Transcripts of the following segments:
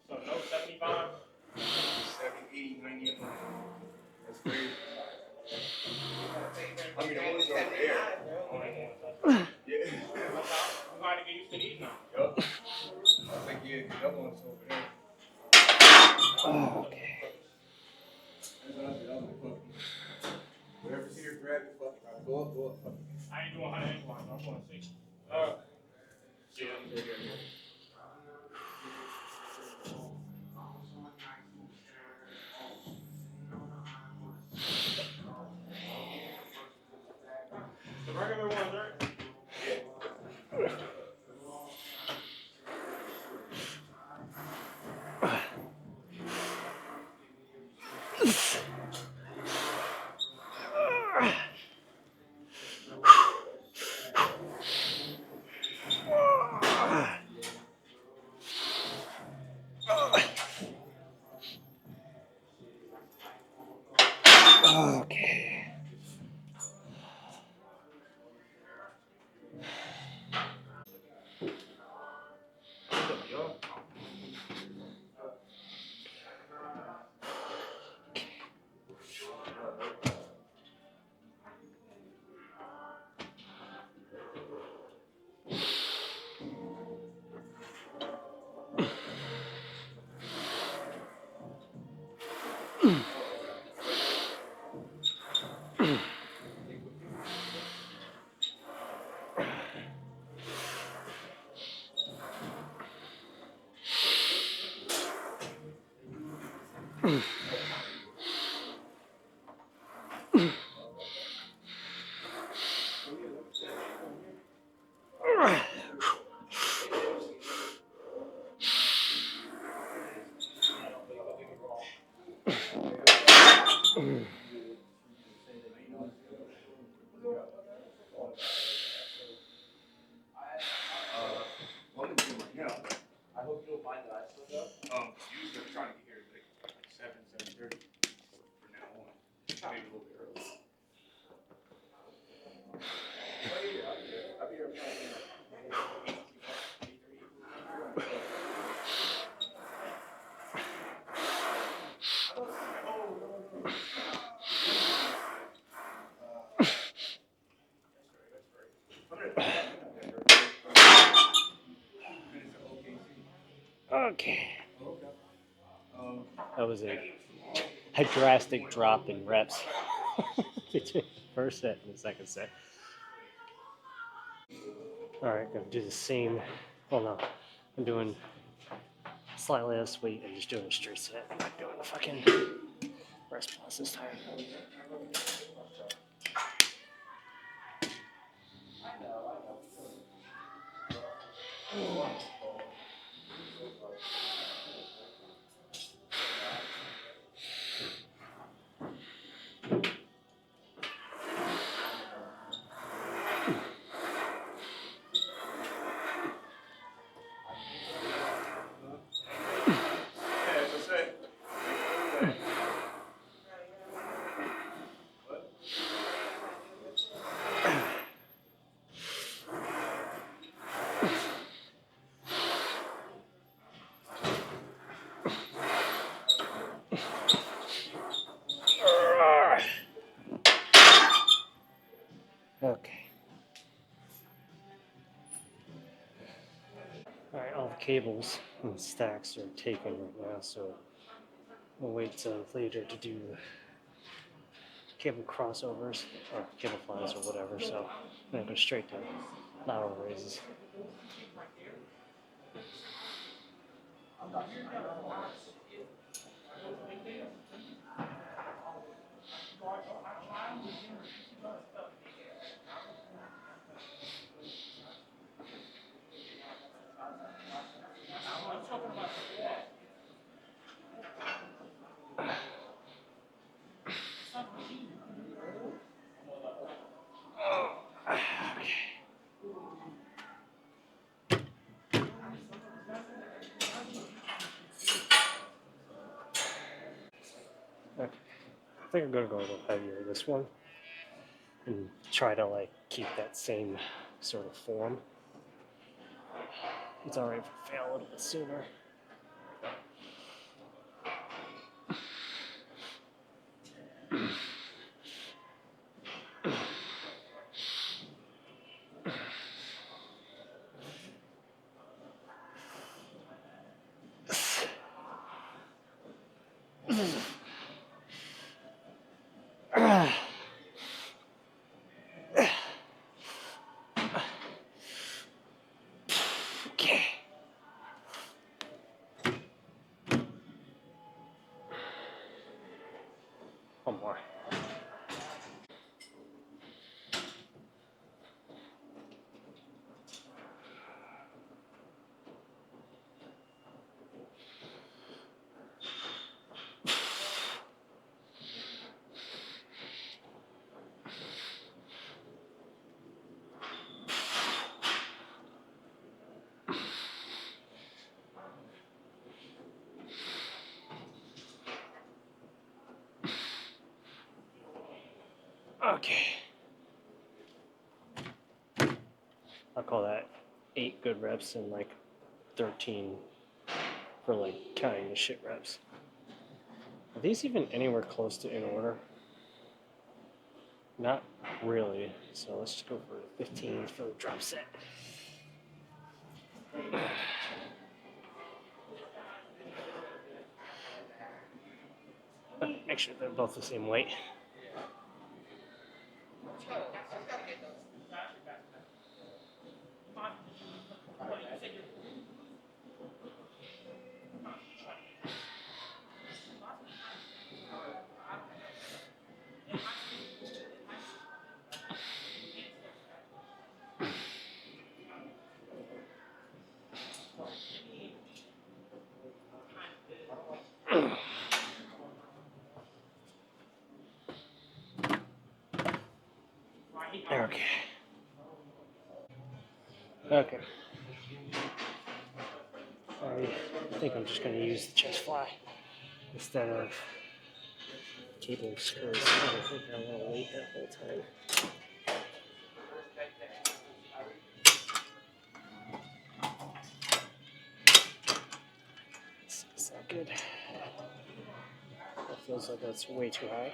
So no 75? 70, 80, 90 of them. That's crazy. I mean, the ones over there. Yeah. I'm glad to get used to these now. Yup. I think, yeah, because the other one's over there. Oh, okay. That's what I said. I was like, fuck it. Whatever's here, grab it, fuck it. Go up, fuck it. I ain't doing 100 incline, I'm going 60. Yeah, I'm here. The regular ones, right? Yeah. Okay. I hope you don't mind that I split up. Usually I'm trying to get here like 7:30 for now on. Maybe a little bit early. I'll be here Okay. That was a drastic drop in reps between the first set and the second set. All right, gonna do the same. Well, no, I'm doing slightly less weight and just doing a straight set. I'm not doing the fucking rest plus this time. Okay. All right, all the cables and stacks are taken right now, so we'll wait till later to do cable crossovers or cable flies or whatever. So I'm gonna go straight to lateral raises. Okay. I think I'm gonna go a little heavier this one and try to like keep that same sort of form. It's alright if I fail a little bit sooner. Okay. One more. Okay. I'll call that 8 good reps and like 13 for like counting the shit reps. Are these even anywhere close to in order? Not really. So let's just go for 15 for the drum set. Actually, they're both the same weight. Okay. Okay. I think I'm just going to use the chest fly instead of cable screws. I think I want to wait that whole time. Is that good? That feels like that's way too high.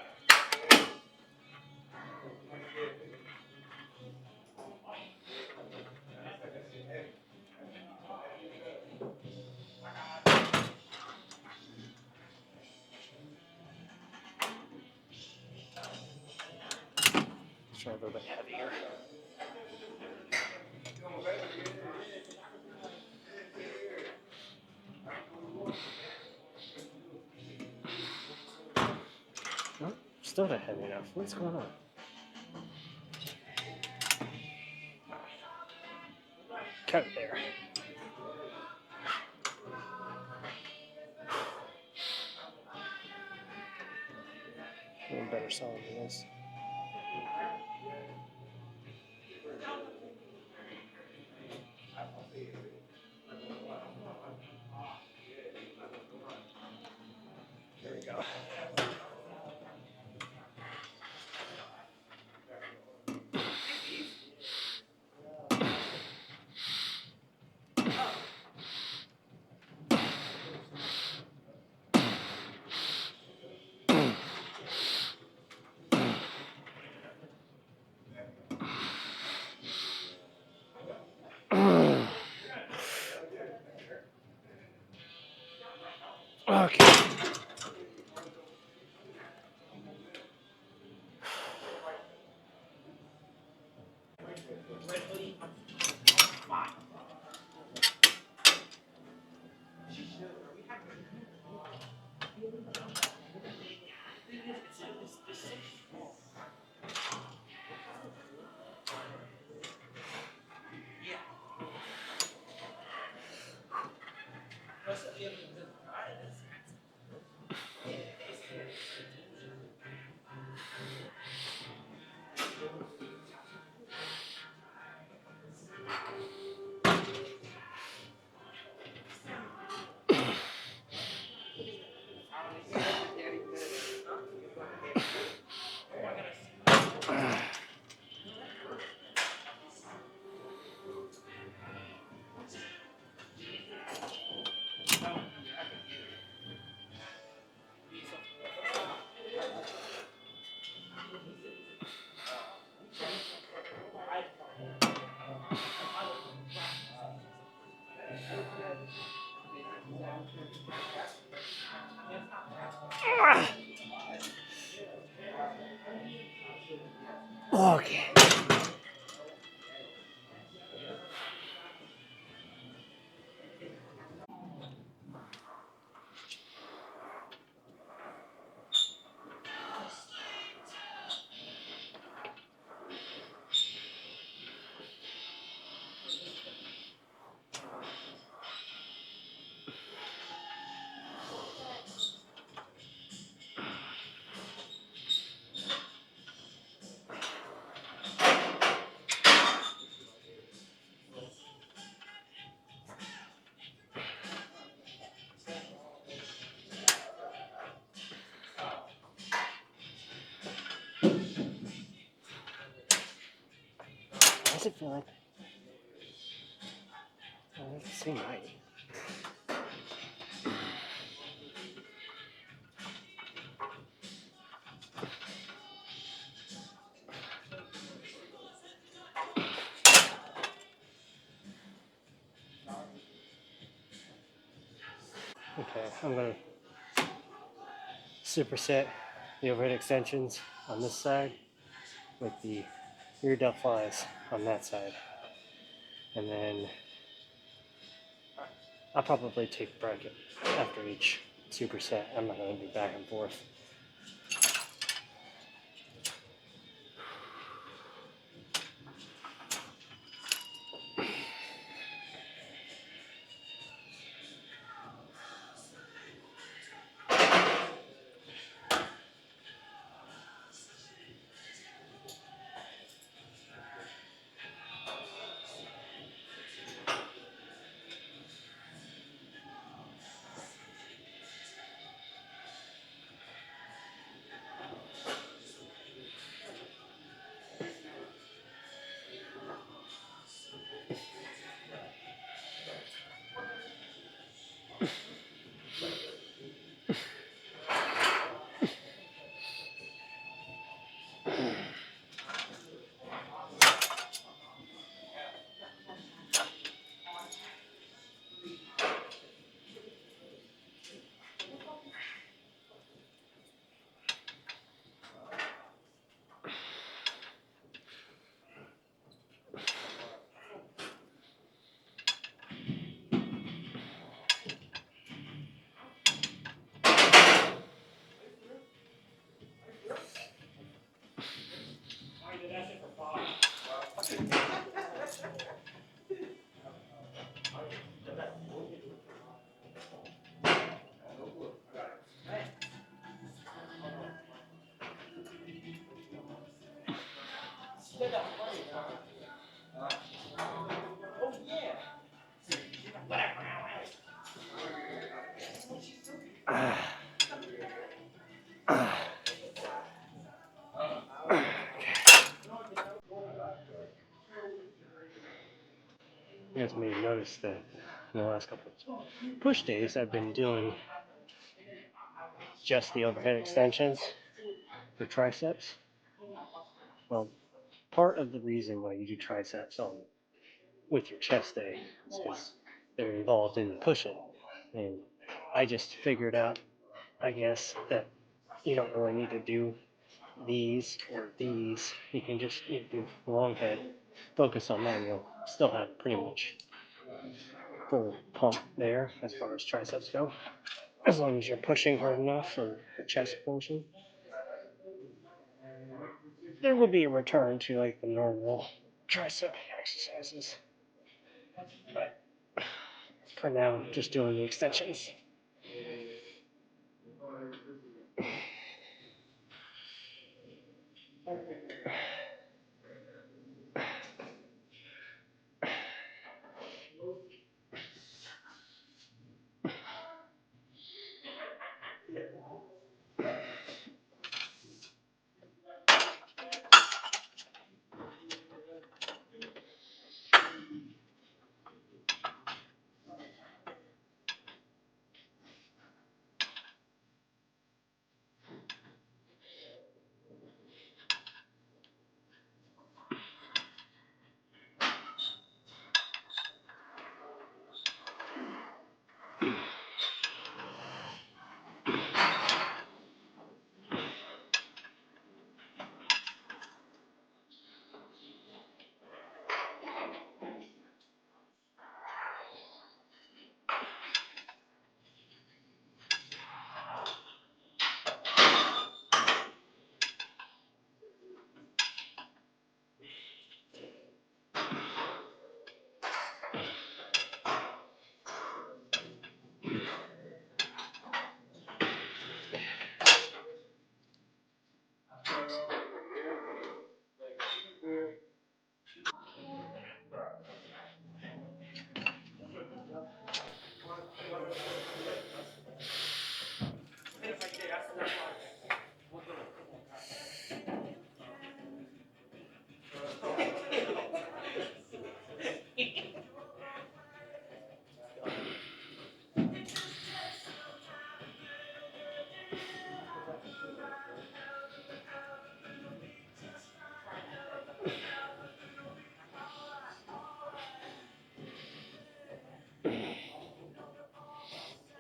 Let's try a little bit heavier. No, still not heavy enough. What's going on? Cut it there. A little better solid than this. There we go. Okay. Why does it feel like it's the same height? Okay, I'm gonna superset the overhead extensions on this side with the rear delt flies on that side. And then I'll probably take a bracket after each superset. I'm not gonna do back and forth. You guys may notice that in the last couple of push days, I've been doing just the overhead extensions for triceps. Well, part of the reason why you do triceps on with your chest day is because they're involved in pushing. And I just figured out, I guess, that you don't really need to do these or these. You can just do long head, focus on that, and you'll still have pretty much full pump there as far as triceps go. As long as you're pushing hard enough for the chest portion, there will be a return to like the normal tricep exercises. But for now, I'm just doing the extensions.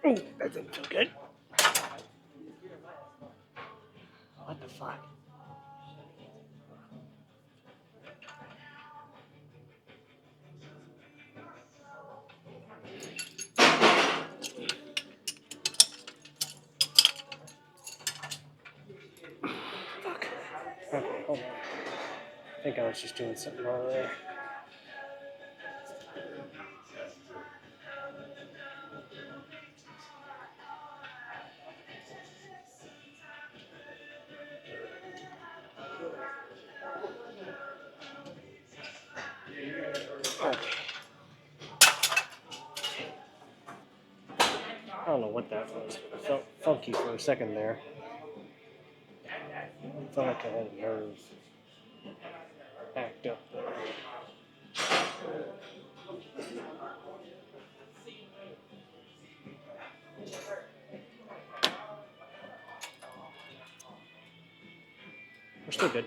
Ooh, that didn't feel good. What the fuck? Fuck. Okay, hold on. I think I was just doing something wrong there. Okay. I don't know what that was, but it felt funky for a second there. It felt like I had a nerve act up there. We're still good.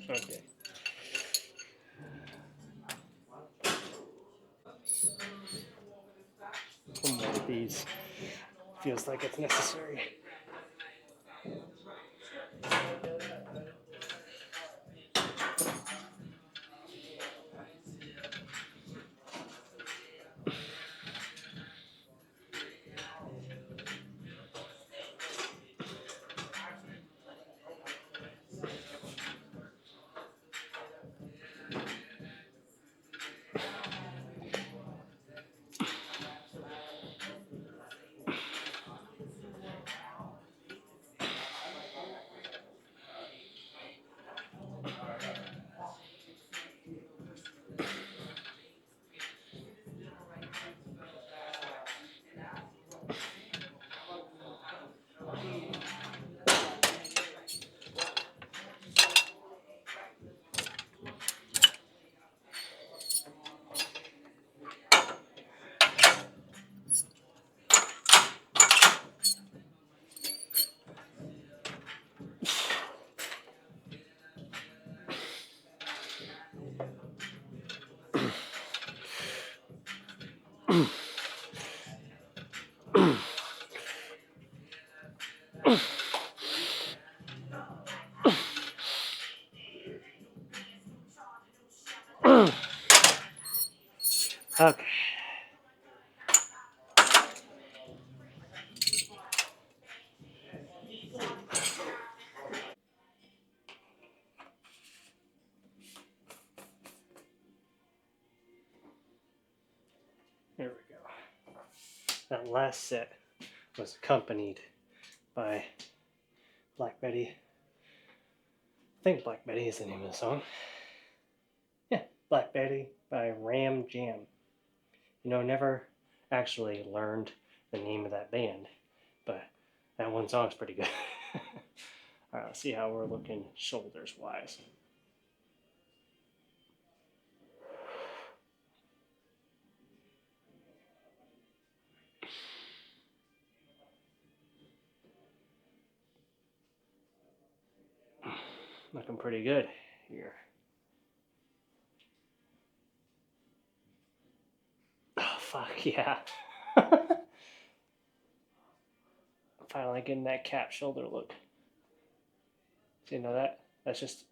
Okay. One more of these. Feels like it's necessary. Okay. There we go. That last set was accompanied by Black Betty. I think Black Betty is the name of the song. Yeah, Black Betty by Ram Jam. You know, never actually learned the name of that band, but that one song's pretty good. Alright, let's see how we're looking shoulders wise. Looking pretty good here. Oh, fuck yeah. Finally getting that cap shoulder look. So you know that? That's just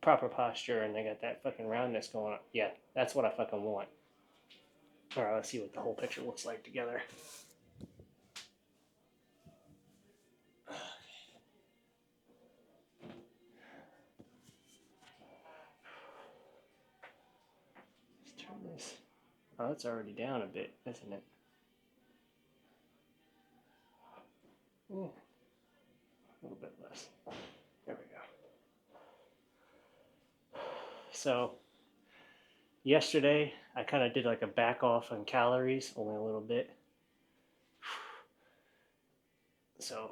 proper posture and they got that fucking roundness going on. Yeah, that's what I fucking want. Alright, let's see what the whole picture looks like together. Oh, it's already down a bit, isn't it? A little bit less. There we go. So yesterday I kind of did like a back off on calories, only a little bit. So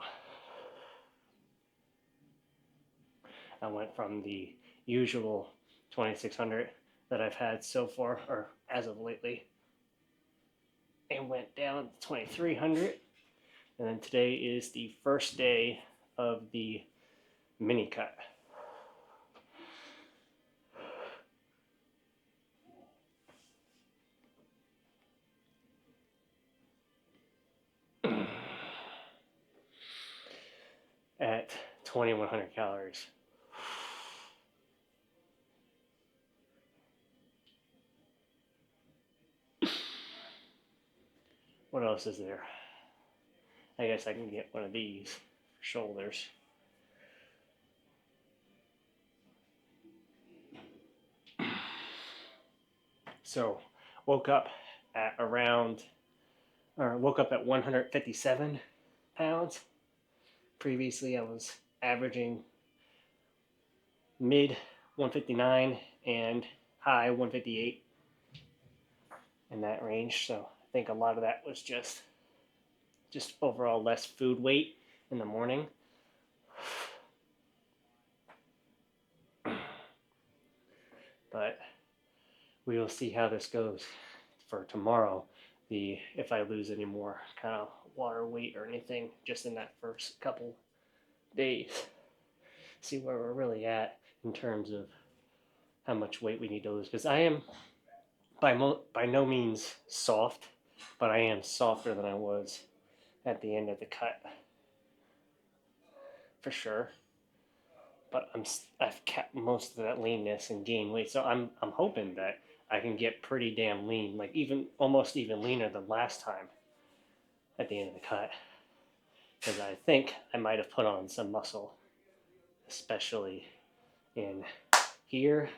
I went from the usual 2600 that I've had so far, or as of lately, and went down to 2300. And then today is the first day of the mini cut. At 2100 calories. What else is there? I guess I can get one of these for shoulders. So woke up at 157 pounds. Previously I was averaging mid 159 and high 158 in that range. So I think a lot of that was just overall less food weight in the morning. But we will see how this goes for tomorrow. If I lose any more kind of water weight or anything just in that first couple days. See where we're really at in terms of how much weight we need to lose. Because I am by no means soft, but I am softer than I was at the end of the cut, for sure. But I've kept most of that leanness and gained weight, so I'm hoping that I can get pretty damn lean, like almost even leaner than last time at the end of the cut, because I think I might have put on some muscle, especially in here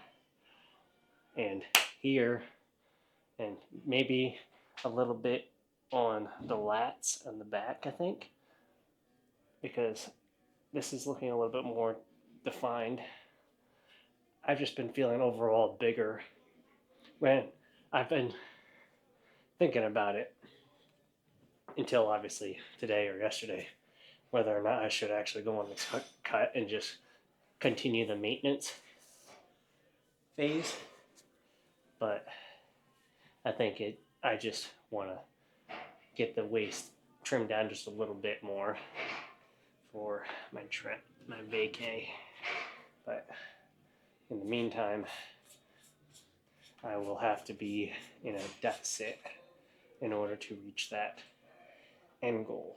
and here, and maybe a little bit on the lats and the back, I think, because this is looking a little bit more defined. I've just been feeling overall bigger when I've been thinking about it until obviously today or yesterday, whether or not I should actually go on the cut and just continue the maintenance phase. But I think I just want to get the waist trimmed down just a little bit more for my trip, my vacay. But in the meantime, I will have to be in a deficit in order to reach that end goal.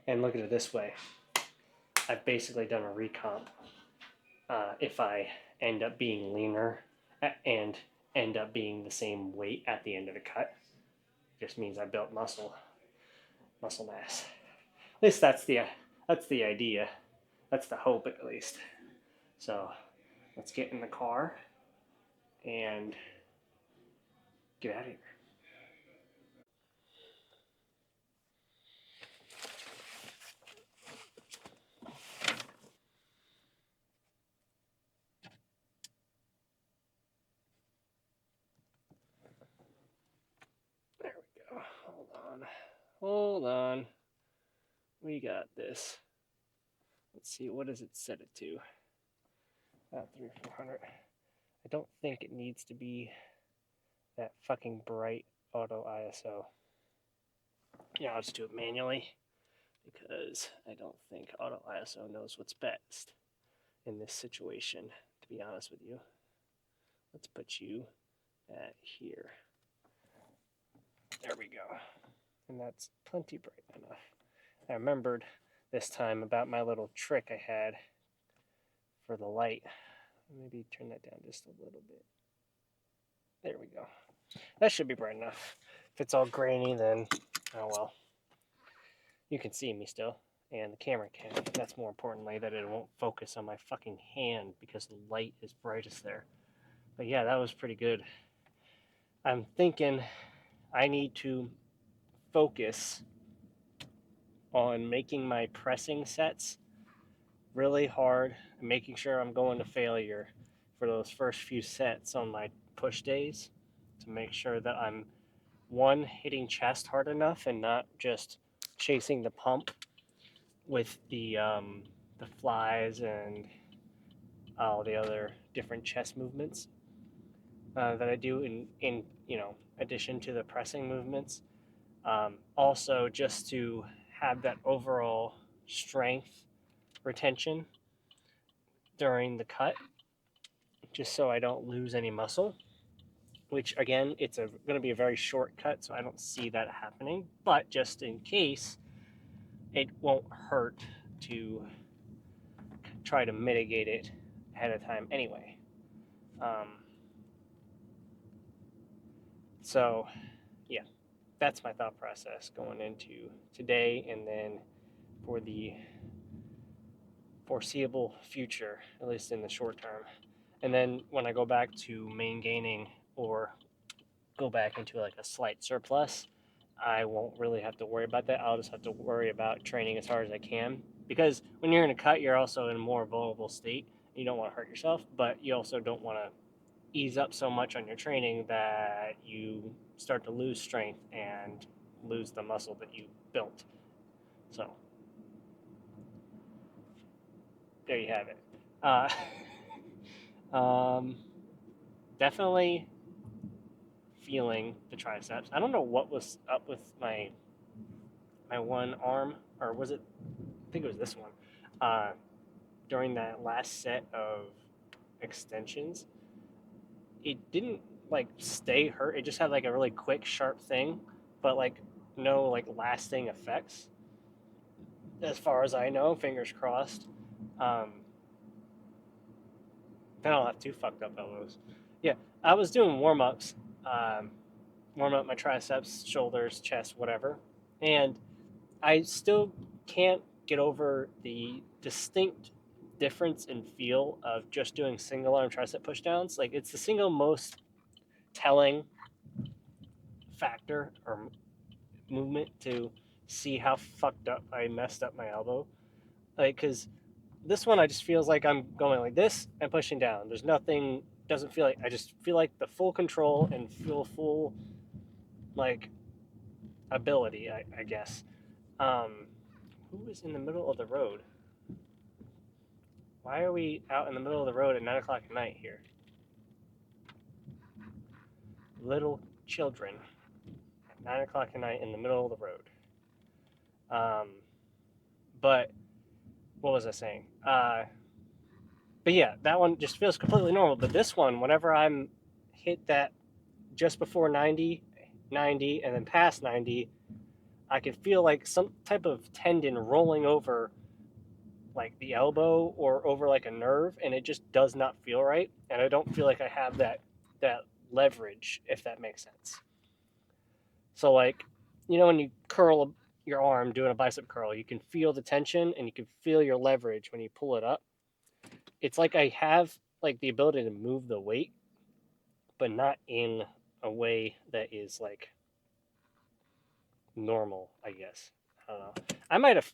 And look at it this way. I've basically done a recomp. If I end up being leaner and end up being the same weight at the end of the cut, just means I built muscle mass. At least that's the idea. That's the hope, at least. So let's get in the car and get out of here. There we go. Hold on. We got this. Let's see, what does it set it to? 300 or 400. I don't think it needs to be that fucking bright auto ISO. Yeah, I'll just do it manually because I don't think auto ISO knows what's best in this situation, to be honest with you. Let's put you at here. There we go. And that's plenty bright enough. I remembered this time about my little trick I had for the light. Maybe turn that down just a little bit. There we go. That should be bright enough. If it's all grainy, then oh well. You can see me still, and the camera can. That's more importantly that it won't focus on my fucking hand because the light is brightest there. But yeah, that was pretty good. I'm thinking I need to focus on making my pressing sets really hard and making sure I'm going to failure for those first few sets on my push days to make sure that I'm one hitting chest hard enough and not just chasing the pump with the flies and all the other different chest movements that I do in addition to the pressing movements. Also, just to have that overall strength retention during the cut, just so I don't lose any muscle. Which again, it's going to be a very short cut, so I don't see that happening. But just in case, it won't hurt to try to mitigate it ahead of time anyway. So, yeah, that's my thought process going into today and then for the foreseeable future, at least in the short term. And then when I go back to main gaining or go back into like a slight surplus, I won't really have to worry about that. I'll just have to worry about training as hard as I can. Because when you're in a cut, you're also in a more vulnerable state. You don't want to hurt yourself, but you also don't want to ease up so much on your training that you start to lose strength and lose the muscle that you built. So there you have it. Definitely feeling the triceps. I don't know what was up with my one arm, or was it? I think it was this one. During that last set of extensions, it didn't like stay hurt. It just had like a really quick, sharp thing, but like no like lasting effects, as far as I know. Fingers crossed. Um, I don't have two fucked up elbows. Yeah, I was doing warm ups, warm up my triceps, shoulders, chest, whatever, and I still can't get over the distinct difference in feel of just doing single arm tricep pushdowns. Like it's the single most telling factor or movement to see how fucked up I messed up my elbow. Like, because this one I just feels like I'm going like this and pushing down. There's nothing, doesn't feel like, I just feel like the full control and feel full, like, ability, I guess. Who is in the middle of the road? Why are we out in the middle of the road at 9 o'clock at night here? Little children at 9 o'clock at night in the middle of the road. But what was I saying? But yeah, that one just feels completely normal. But this one, whenever I'm hit that just before 90, 90, and then past 90, I can feel like some type of tendon rolling over like the elbow or over like a nerve, and it just does not feel right. And I don't feel like I have that leverage, if that makes sense. So like, when you curl your arm doing a bicep curl, you can feel the tension and you can feel your leverage when you pull it up. It's like I have like the ability to move the weight, but not in a way that is like normal, I guess. I don't know. I might have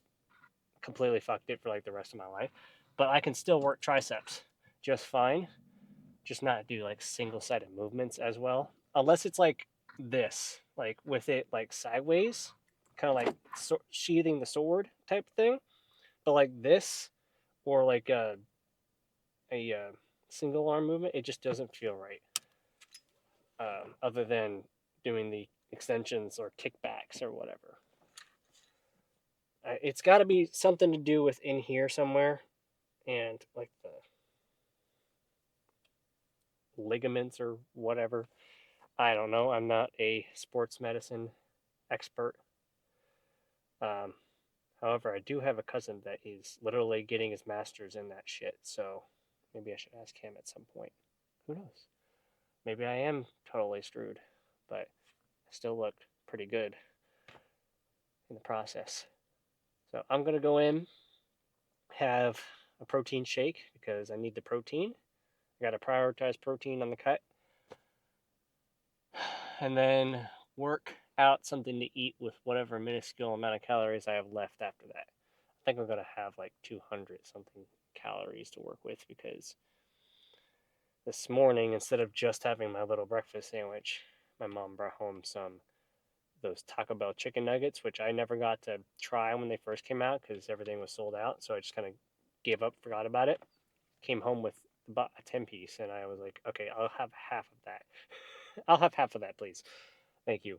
completely fucked it for like the rest of my life, but I can still work triceps just fine. Just not do like single sided movements as well. Unless it's like this, like with it like sideways, kind of like sheathing the sword type thing. But like this, or like a single arm movement, it just doesn't feel right. Other than doing the extensions or kickbacks or whatever. It's got to be something to do with in here somewhere, and like the ligaments or whatever. I don't know. I'm not a sports medicine expert. Um, However, I do have a cousin that is literally getting his master's in that shit, so maybe I should ask him at some point. Who knows? Maybe I am totally screwed, but I still look pretty good in the process. So I'm going to go in, have a protein shake because I need the protein. I got to prioritize protein on the cut. and then work out something to eat with whatever minuscule amount of calories I have left after that. I think I'm going to have like 200 something calories to work with, because this morning, instead of just having my little breakfast sandwich, my mom brought home those Taco Bell chicken nuggets, which I never got to try when they first came out because everything was sold out. So I just kind of gave up, forgot about it. Came home with about a 10 piece, and I was like, okay, I'll have half of that. I'll have half of that, please. Thank you.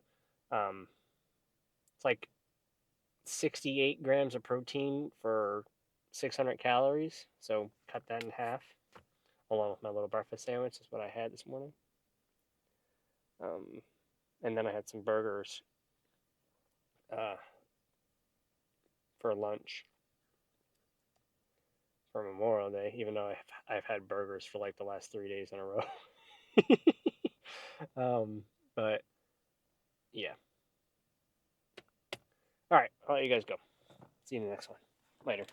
It's like 68 grams of protein for 600 calories. So cut that in half, along with my little breakfast sandwich. Is what I had this morning. And then I had some burgers for lunch for Memorial Day, even though I've had burgers for like the last 3 days in a row. But yeah. All right, I'll let you guys go. See you in the next one. Later.